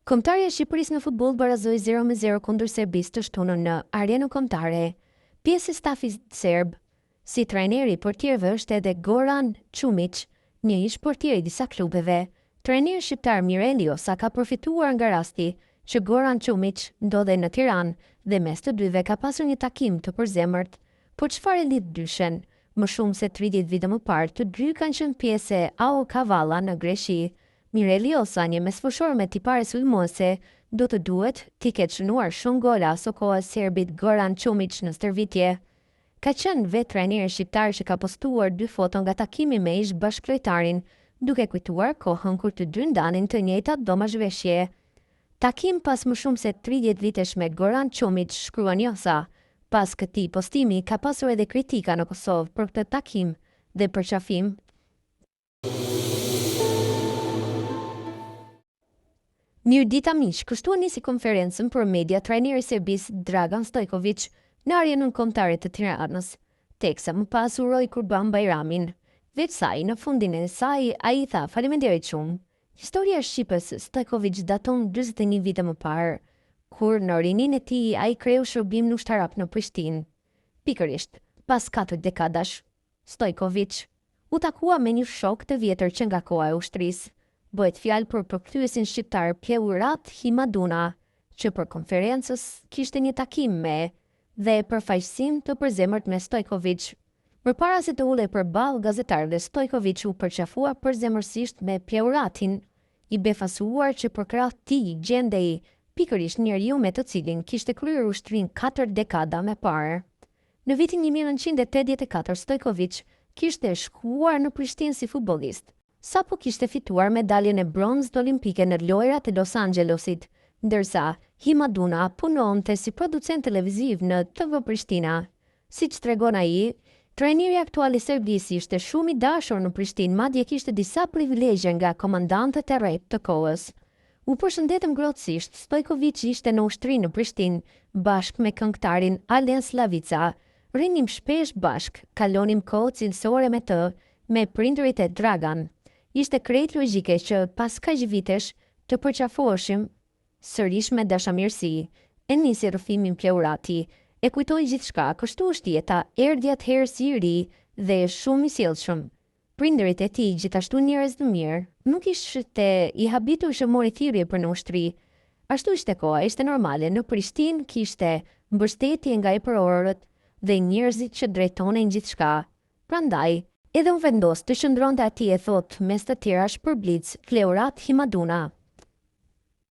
Kombëtarja e Shqipërisë në futboll barazoi 0-0 kundër Serbisë të shtunën në arenën kombëtare. Pjesë e stafit serb, si trajneri i portierëve është edhe Goran Čumić, një ish portier i disa klubeve. Trajneri shqiptar Mirelio Sa ka përfituar nga rasti që Goran Čumić ndodhej në Tiranë dhe mes të dyve ka pasur një takim të përzemërt. Po çfarë e lidh dyshen? Më shumë se 30 vite më parë, të dy kanë qenë pjesë e AO Kavala në Greqi. Mirelio Sa, një mesfushor me tipare sulmuese, do të duhet t'i ketë shënuar shumë gola so kohë serbit Goran Čumić në stërvitje. Ka qenë vetë trajneri shqiptar që ka postuar 2 foto nga takimi me ish bashkëlojtarin, duke kujtuar kohën kur të dy ndanin të njëjtat domazhveshje. Takim pas më shumë se 30 vitesh me Goran Čumić, shkruan Josa. Pas këtij postimi ka pasur edhe kritika në Kosovë për këtë takim dhe përqafim. Mirdita miq, kështu nisi konferencën për media trajneri i Serbisë Dragan Stojković në arenën kombëtare të Tiranës, teksa më pas uroi Kurban Bajramin. Veç saj, në fundin e saj, ai tha faleminderit shumë. Historia e shqipës Stojković daton 41 vite më parë, kur në rinin e tij ai kreu shërbim në ushtarak në Prishtinë. Pikërisht, pas 4 dekadash, Stojković u takua me një shok të vjetër që nga koha e ushtrisë. Bëhet fjalë për përkthyesin shqiptar Pleurat Himaduna, që për konferencës kishte një takim me dhe përfaqësim të përzemërt me Stojković. Përpara se të ulej përballë gazetarëve, Stojković u përqafua përzemërsisht me Pleuratin, i befasuar që për krah tij gjendej pikërisht njeriu me të cilin kishte kryer ushtrinë 4 dekada më parë. Në vitin 1984, Stojković kishte shkuar në Prishtinë si futbollist, sapo kishte fituar medaljen e bronzë olimpike në lojrat e Los Angelesit, ndërsa Himaduna punonte si producent televiziv në TV Prishtina. Siç tregon ai, trajneri aktual i Serbisë ishte shumë i dashur në Prishtinë, madje kishte disa privilegje nga komandantët e rreth të kohës. U përshëndetëm ngrohtësisht, Stojković ishte në ushtri në Prishtinë bashkë me këngëtarin Alen Slavica. Rinim shpesh bashk, kalonim kohë cilësore me të, me prindërit e Dragan. Ishte krejt logjike që pas kaq vitesh të përqafoheshim sërish me dashamirësi. E nisi rrëfimin Pleurati, e kujtoi gjithçka, kështu është jeta, erdhi atëherë si i ri dhe shumë i sjellshëm. Prindërit e tij, gjithashtu njerëz të mirë, nuk ishte i habitur që mori thirrje për në ushtri. Ashtu ishte koha, ishte normale, në Prishtinë kishte mbështetje nga i përorët dhe njerëzit që drejtonin gjithçka. Prandaj, edhe u vendos të qëndronte atij, e thot mes të tjerash për blic Pleurat Himaduna.